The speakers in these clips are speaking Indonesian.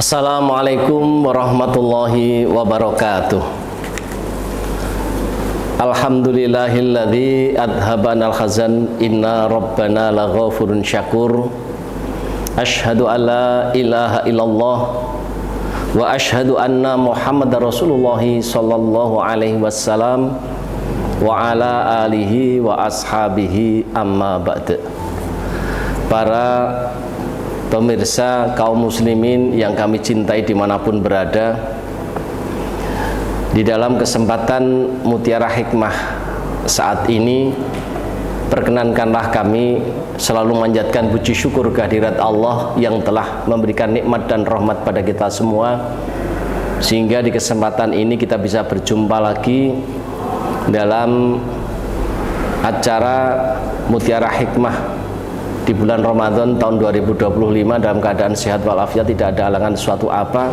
Assalamualaikum warahmatullahi wabarakatuh. Alhamdulillahilladzi adhabanal khazan inna rabbana laghafurun syakur. Asyhadu an la ilaha illallah wa asyhadu anna Muhammadar Rasulullah sallallahu alaihi wasallam wa ala alihi wa ashabihi amma ba'd. Para pemirsa kaum muslimin yang kami cintai dimanapun berada, di dalam kesempatan Mutiara Hikmah saat ini, perkenankanlah kami selalu manjatkan puji syukur kehadirat Allah yang telah memberikan nikmat dan rahmat pada kita semua, sehingga di kesempatan ini kita bisa berjumpa lagi dalam acara Mutiara Hikmah di bulan Ramadan tahun 2025 dalam keadaan sehat walafiat, tidak ada halangan suatu apa.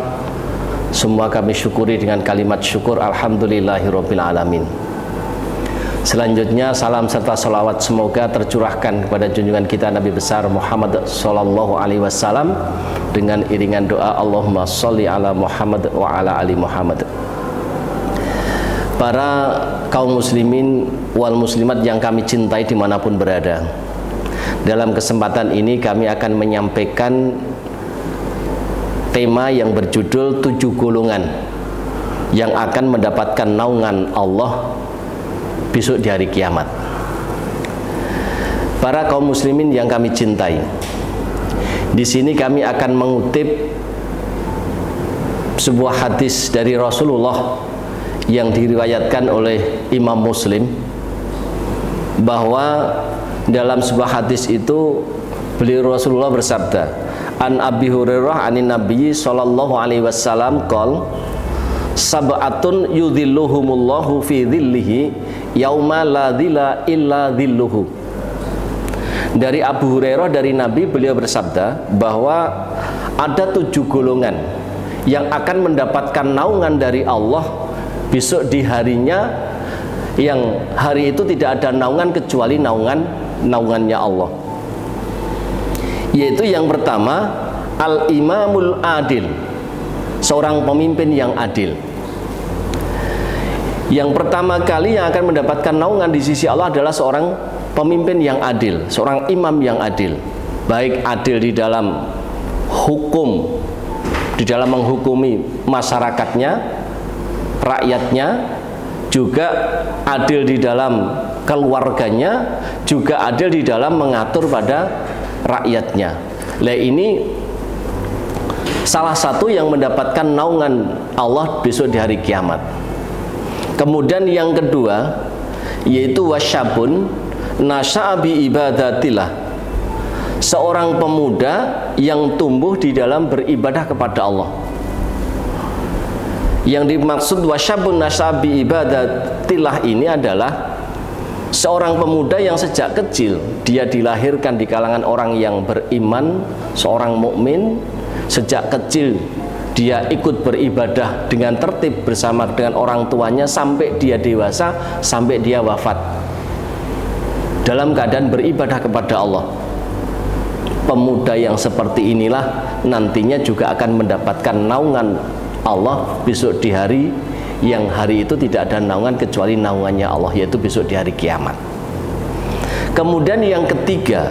Semua kami syukuri dengan kalimat syukur alhamdulillahirabbil alamin. Selanjutnya salam serta salawat semoga tercurahkan kepada junjungan kita Nabi besar Muhammad sallallahu alaihi wasallam dengan iringan doa Allahumma sholli ala Muhammad wa ala ali Muhammad. Para kaum muslimin wal muslimat yang kami cintai dimanapun berada, dalam kesempatan ini kami akan menyampaikan tema yang berjudul 7 golongan yang akan mendapatkan naungan Allah besok di hari kiamat. Para kaum muslimin yang kami cintai, di sini kami akan mengutip sebuah hadis dari Rasulullah yang diriwayatkan oleh Imam Muslim, bahwa dalam sebuah hadis itu beliau Rasulullah bersabda, an Abi Hurairah anin Nabi sallallahu alaihi wasallam qol sab'atun yudhilluhumullahu fi dhillihi yauma la dhilla illa dhilluhu. Dari Abu Hurairah, dari Nabi, beliau bersabda bahwa ada 7 golongan yang akan mendapatkan naungan dari Allah besok di harinya, yang hari itu tidak ada naungan kecuali naungannya Allah. Yaitu yang pertama, al-imamul adil, seorang pemimpin yang adil. Yang pertama kali yang akan mendapatkan naungan di sisi Allah adalah seorang pemimpin yang adil, seorang imam yang adil. Baik adil di dalam hukum, di dalam menghukumi masyarakatnya, rakyatnya, juga adil di dalam keluarganya, juga adil di dalam mengatur pada rakyatnya. Lah ini salah satu yang mendapatkan naungan Allah besok di hari kiamat. Kemudian yang kedua, yaitu wasyabun nasya'a bi ibadatillah, seorang pemuda yang tumbuh di dalam beribadah kepada Allah. Yang dimaksud wasyabun nasya'a bi ibadatillah ini adalah seorang pemuda yang sejak kecil dia dilahirkan di kalangan orang yang beriman, seorang mukmin. Sejak kecil dia ikut beribadah dengan tertib bersama dengan orang tuanya sampai dia dewasa, sampai dia wafat dalam keadaan beribadah kepada Allah. Pemuda yang seperti inilah nantinya juga akan mendapatkan naungan Allah besok di hari yang hari itu tidak ada naungan kecuali naungannya Allah, yaitu besok di hari kiamat. Kemudian yang ketiga,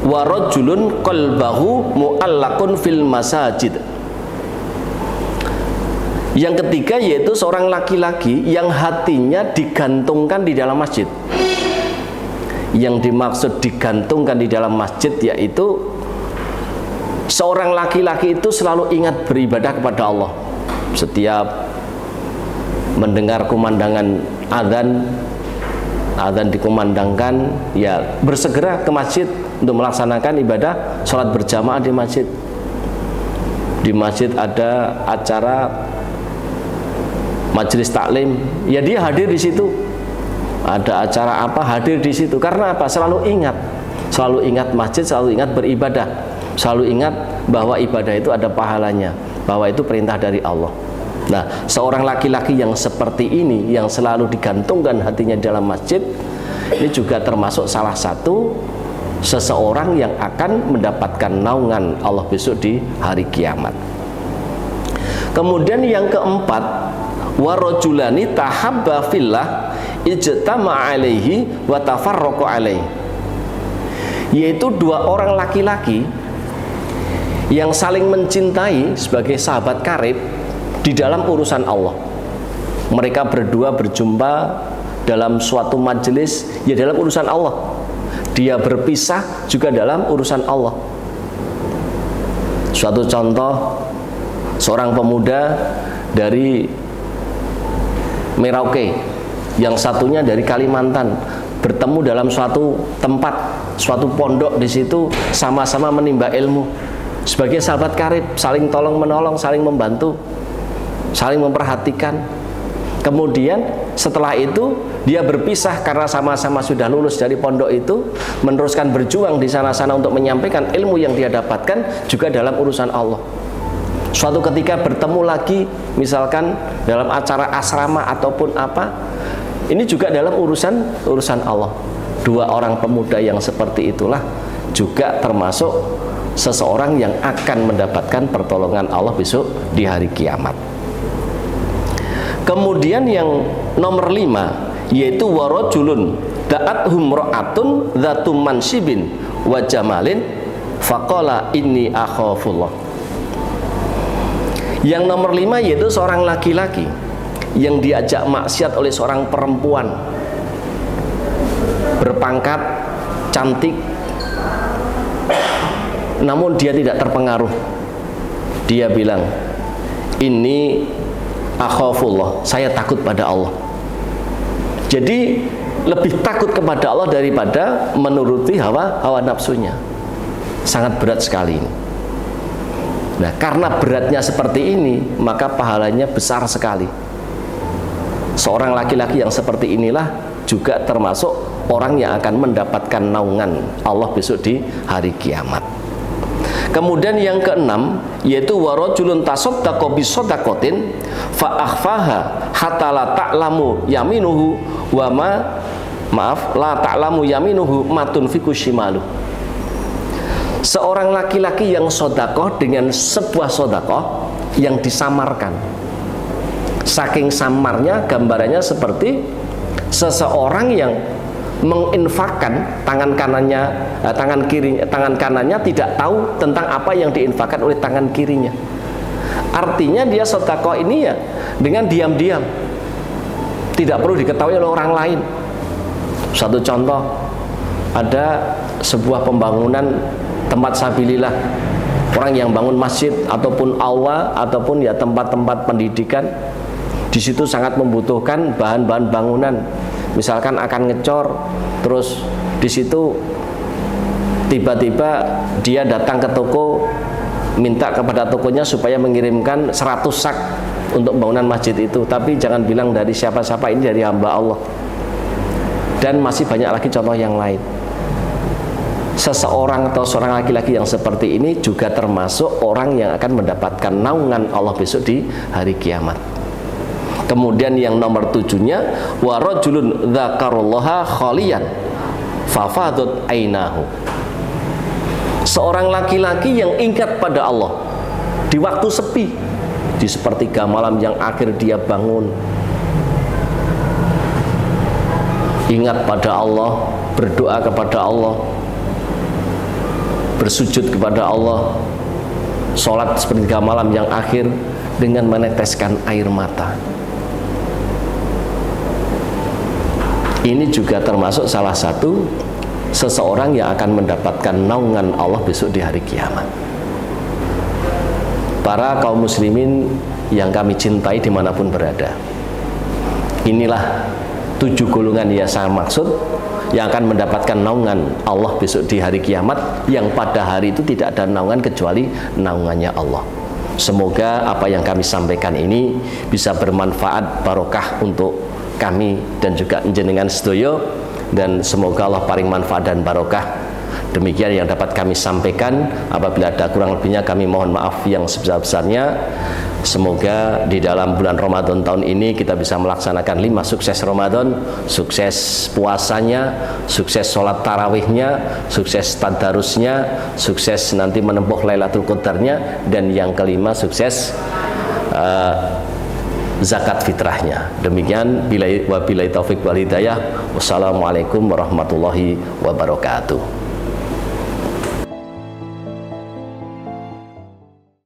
warajulun qalbahu mu'allaqun fil masajid. Yang ketiga yaitu seorang laki-laki yang hatinya digantungkan di dalam masjid. Yang dimaksud digantungkan di dalam masjid yaitu seorang laki-laki itu selalu ingat beribadah kepada Allah. Setiap mendengar kumandangan azan dikumandangkan, ya bersegera ke masjid untuk melaksanakan ibadah sholat berjamaah di masjid. Di masjid ada acara majelis taklim, ya dia hadir di situ. Ada acara apa, hadir di situ. Karena apa? Selalu ingat masjid, selalu ingat beribadah, selalu ingat bahwa ibadah itu ada pahalanya, bahwa itu perintah dari Allah. Nah, seorang laki-laki yang seperti ini, yang selalu digantungkan hatinya dalam masjid, ini juga termasuk salah satu seseorang yang akan mendapatkan naungan Allah besok di hari kiamat. Kemudian yang keempat, warajulani tahabba fillah ijtama alaihi wa tafarraqa alaihi, yaitu dua orang laki-laki yang saling mencintai sebagai sahabat karib di dalam urusan Allah. Mereka berdua berjumpa dalam suatu majelis, ya dalam urusan Allah. Dia berpisah juga dalam urusan Allah. Suatu contoh, seorang pemuda dari Merauke, yang satunya dari Kalimantan, bertemu dalam suatu tempat, suatu pondok, di situ sama-sama menimba ilmu sebagai sahabat karib, saling tolong menolong, saling membantu, saling memperhatikan. Kemudian setelah itu dia berpisah karena sama-sama sudah lulus dari pondok itu, meneruskan berjuang di sana-sana untuk menyampaikan ilmu yang dia dapatkan juga dalam urusan Allah. Suatu ketika bertemu lagi, misalkan dalam acara asrama ataupun apa, ini juga dalam urusan Allah. Dua orang pemuda yang seperti itulah juga termasuk seseorang yang akan mendapatkan pertolongan Allah besok di hari kiamat. Kemudian yang nomor 5, yaitu warajulun da'athum ra'atun dzatum mansibin wa jamalin faqala inni akhafullah. Yang nomor 5 yaitu seorang laki-laki yang diajak maksiat oleh seorang perempuan berpangkat, cantik, namun dia tidak terpengaruh. Dia bilang, ini akhafullah, saya takut pada Allah. Jadi lebih takut kepada Allah daripada menuruti hawa nafsunya. Sangat berat sekali ini. Nah, karena beratnya seperti ini, maka pahalanya besar sekali. Seorang laki-laki yang seperti inilah juga termasuk orang yang akan mendapatkan naungan Allah besok di hari kiamat. Kemudian yang keenam, yaitu warajulun tasaddaqa bisadaqatin fa akhfaha hatta la ta'lamu yaminuhu wa la ta'lamu yaminuhu ma tunfiqu shimalu. Seorang laki-laki yang sedekah dengan sebuah sedekah yang disamarkan. Saking samarnya, gambarannya seperti seseorang yang menginfakkan tangan kanannya tidak tahu tentang apa yang diinfakkan oleh tangan kirinya. Artinya dia sedekah ini ya dengan diam-diam, tidak perlu diketahui oleh orang lain. Satu contoh, ada sebuah pembangunan tempat sabilillah, orang yang bangun masjid ataupun aula ataupun ya tempat-tempat pendidikan, di situ sangat membutuhkan bahan-bahan bangunan. Misalkan akan ngecor, terus di situ tiba-tiba dia datang ke toko, minta kepada tokonya supaya mengirimkan 100 sak untuk bangunan masjid itu. Tapi jangan bilang dari siapa-siapa, ini dari hamba Allah. Dan masih banyak lagi contoh yang lain. Seseorang atau seorang laki-laki yang seperti ini juga termasuk orang yang akan mendapatkan naungan Allah besok di hari kiamat. Kemudian yang nomor 7-nya, warajulun dzakarallaha khaliyan fafadat ainahu. Seorang laki-laki yang ingat pada Allah di waktu sepi, di sepertiga malam yang akhir dia bangun, ingat pada Allah, berdoa kepada Allah, bersujud kepada Allah, sholat sepertiga malam yang akhir dengan meneteskan air mata. Ini juga termasuk salah satu seseorang yang akan mendapatkan naungan Allah besok di hari kiamat. Para kaum muslimin yang kami cintai dimanapun berada, inilah 7 golongan yang saya maksud yang akan mendapatkan naungan Allah besok di hari kiamat, yang pada hari itu tidak ada naungan kecuali naungannya Allah. Semoga apa yang kami sampaikan ini bisa bermanfaat, barokah untuk kami dan juga jenengan sedoyo, dan semoga Allah paring manfaat dan barokah. Demikian yang dapat kami sampaikan. Apabila ada kurang lebihnya kami mohon maaf yang sebesar-besarnya. Semoga di dalam bulan Ramadan tahun ini kita bisa melaksanakan 5 sukses Ramadan, sukses puasanya, sukses sholat tarawihnya, sukses tadarusnya, sukses nanti menempuh Lailatul Qadarnya, dan yang kelima sukses zakat fitrahnya. Demikian, wabillahi taufik wal hidayah. Wassalamualaikum warahmatullahi wabarakatuh.